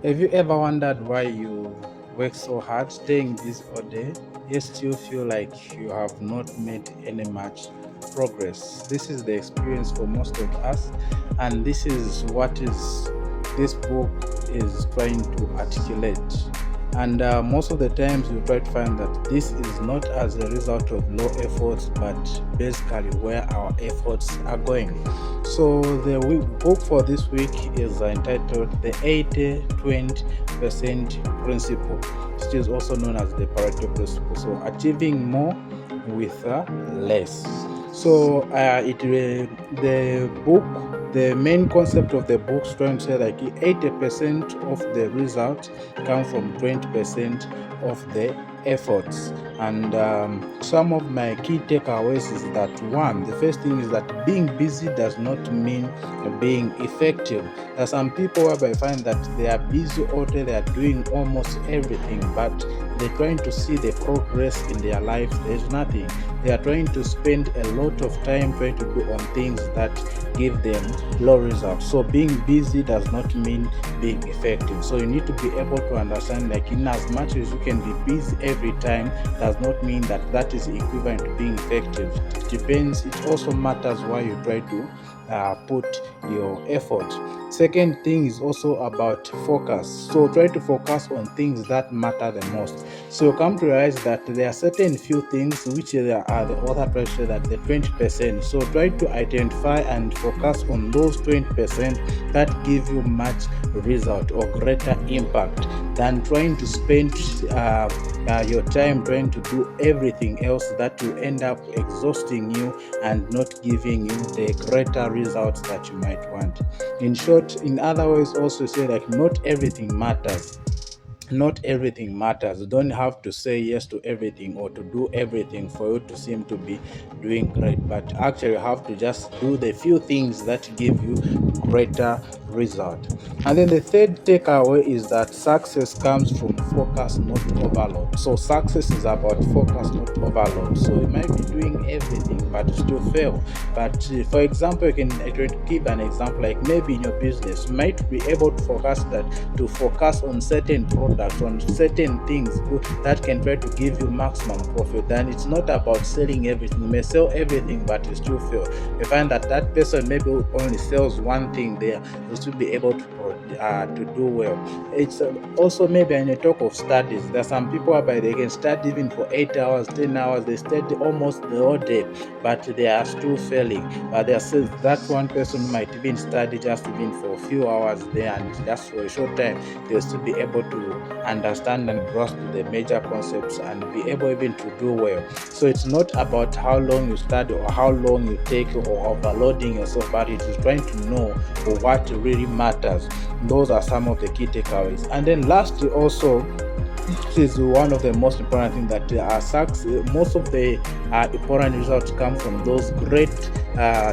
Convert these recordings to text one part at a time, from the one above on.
Have you ever wondered why you work so hard, staying busy all day, yet still feel like you have not made any much progress? This is the experience for most of us, and this is what is this book is trying to articulate. And most of the times, you try to find that this is not as a result of low efforts, but basically where our efforts are going. So the book for this week is entitled The 80-20% Principle. It is also known as the Pareto Principle. So achieving more with less. So the book, the main concept of the book is trying to say like 80% of the results come from 20% of the efforts. And some of my key takeaways is that one, the first thing is that being busy does not mean being effective. There are some people whereby I find that they are busy all day, they are doing almost everything, but they're trying to see the progress in their life. There's nothing. They are trying to spend a lot of time trying to do on things that give them low results. So being busy does not mean being effective. So you need to be able to understand, like, in as much as you can be busy every time does not mean that that is equivalent to being effective. It depends. It also matters why you try to put your effort. Second thing is also about focus. So try to focus on things that matter the most. So come to realize that there are certain few things which are the author tries to say that the 20%. So try to identify and focus on those 20% that give you much result or greater impact than trying to spend your time trying to do everything else that will end up exhausting you and not giving you the greater results that you might want. In short, in other ways, also say like not everything matters. Not everything matters. You don't have to say yes to everything or to do everything for you to seem to be doing great, but actually you have to just do the few things that give you greater result. And then the third takeaway is that success comes from focus, not overload. So success is about focus, not overload. So you might be doing everything but still fail. But for example, I can give an example, like maybe in your business you might be able to focus on certain products, on certain things that can try to give you maximum profit. Then it's not about selling everything. You may sell everything but you still fail. You find that that person maybe only sells one thing there, you still be able to do well. It's also maybe in a talk of studies. There are some people whereby they can study even for 8 hours, 10 hours, they study almost the whole day, but they are still failing. But there says that one person might even study just even for a few hours there, and just for a short time they'll still be able to understand and grasp the major concepts and be able even to do well. So it's not about how long you study or how long you take or overloading yourself, but it is trying to know what really matters. Those are some of the key takeaways. And then lastly, also, this is one of the most important things that most of the important results come from those great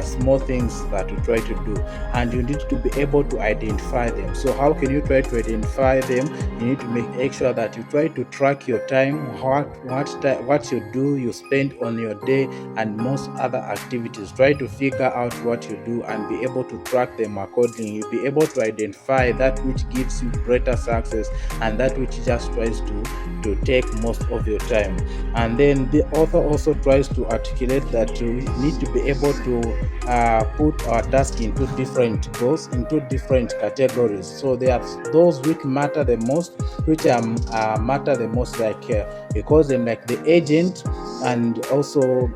small things that you try to do, and you need to be able to identify them. So how can you try to identify them? You need to make sure that you try to track your time, what you spend on your day and most other activities. Try to figure out what you do and be able to track them accordingly. You'll be able to identify that which gives you greater success and that which just tries to take most of your time. And then the author also tries to articulate that we need to be able to put our task into different goals, into different categories. So there are those which matter the most, matter the most, like because them like the agent and also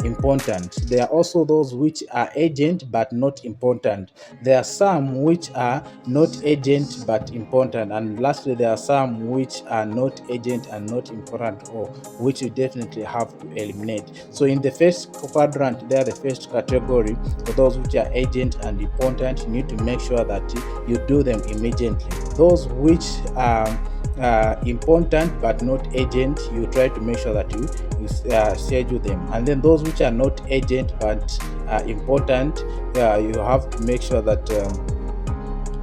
important. There are also those which are agent but not important. There are some which are not agent but important, and lastly there are some which are not agent and not important, or which you definitely have to eliminate. So in the first quadrant there, the first category, for those which are agent and important, you need to make sure that you do them immediately. Those which are important but not agent, you try to make sure that you schedule them. And then those which are not agent but important, you have to make sure that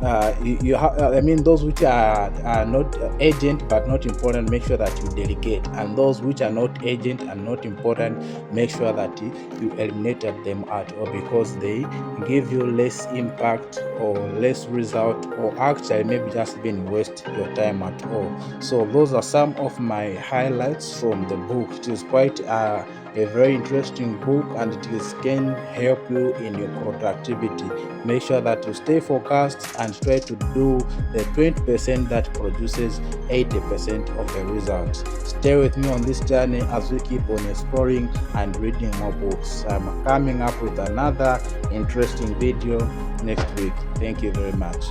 I mean, those which are not urgent but not important, make sure that you delegate, and those which are not urgent and not important, make sure that you eliminated them out, or because they give you less impact or less result, or actually maybe just even waste your time at all. So those are some of my highlights from the book. It is quite a very interesting book, and can help you in your productivity. Make sure that you stay focused and try to do the 20% that produces 80% of the results. Stay with me on this journey as we keep on exploring and reading more books. I'm coming up with another interesting video next week. Thank you very much.